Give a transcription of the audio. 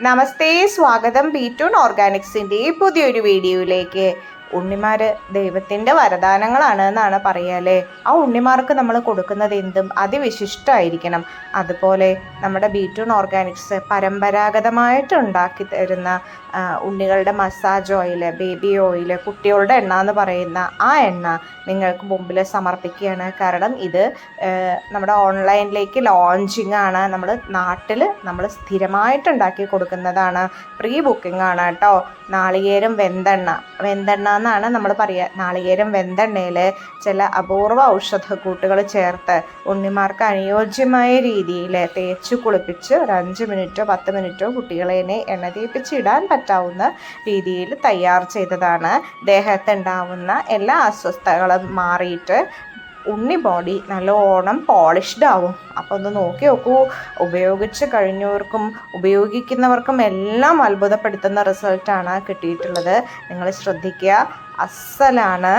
നമസ്തേ, സ്വാഗതം ബി2 ഓർഗാനിക്സിൻ്റെ പുതിയൊരു വീഡിയോയിലേക്ക്. ഉണ്ണിമാർ ദൈവത്തിൻ്റെ വരദാനങ്ങളാണ് എന്നാണ് പറയാല്ലേ. ആ ഉണ്ണിമാർക്ക് നമ്മൾ കൊടുക്കുന്നത് എന്തും അതിവിശിഷ്ടമായിരിക്കണം. അതുപോലെ നമ്മുടെ ബി2 ഓർഗാനിക്സ് പരമ്പരാഗതമായിട്ട് ഉണ്ടാക്കി തരുന്ന ഉണ്ണികളുടെ മസാജ് ഓയിൽ, ബേബി ഓയിൽ, കുട്ടികളുടെ എണ്ണ എന്ന് പറയുന്ന ആ എണ്ണ നിങ്ങൾക്ക് മുമ്പിൽ സമർപ്പിക്കുകയാണ്. കാരണം ഇത് നമ്മുടെ ഓൺലൈനിലേക്ക് ലോഞ്ചിങ് ആണ്. നാട്ടിൽ നമ്മൾ സ്ഥിരമായിട്ട് ഉണ്ടാക്കി കൊടുക്കുന്നതാണ്. പ്രീ ബുക്കിംഗ് ആണ് കേട്ടോ. നാളികേരം വെന്തെണ്ണ എന്നാണ് നമ്മൾ പറയുക. നാളികേരം വെന്തെണ്ണയിൽ ചില അപൂർവ ഔഷധക്കൂട്ടുകൾ ചേർത്ത് ഉണ്ണിമാർക്ക് അനുയോജ്യമായ രീതിയിൽ തേച്ച് കുളിപ്പിച്ച് ഒരു 5 മിനിറ്റോ 10 മിനിറ്റോ കുട്ടികളെ എണ്ണ തേപ്പിച്ച് ഇടാൻ പറ്റാവുന്ന രീതിയിൽ തയ്യാർ ചെയ്തതാണ്. ദേഹത്തുണ്ടാവുന്ന എല്ലാ അസ്വസ്ഥതകളും മാറിയിട്ട് ഉണ്ണി ബോഡി നല്ലോണം പോളിഷ്ഡ് ആവും. അപ്പോൾ ഒന്ന് നോക്കി നോക്കൂ. ഉപയോഗിച്ച് കഴിഞ്ഞവർക്കും ഉപയോഗിക്കുന്നവർക്കും എല്ലാം അത്ഭുതപ്പെടുത്തുന്ന റിസൾട്ടാണ് കിട്ടിയിട്ടുള്ളത്. നിങ്ങൾ ശ്രദ്ധിക്കുക, അസ്സലാണ്.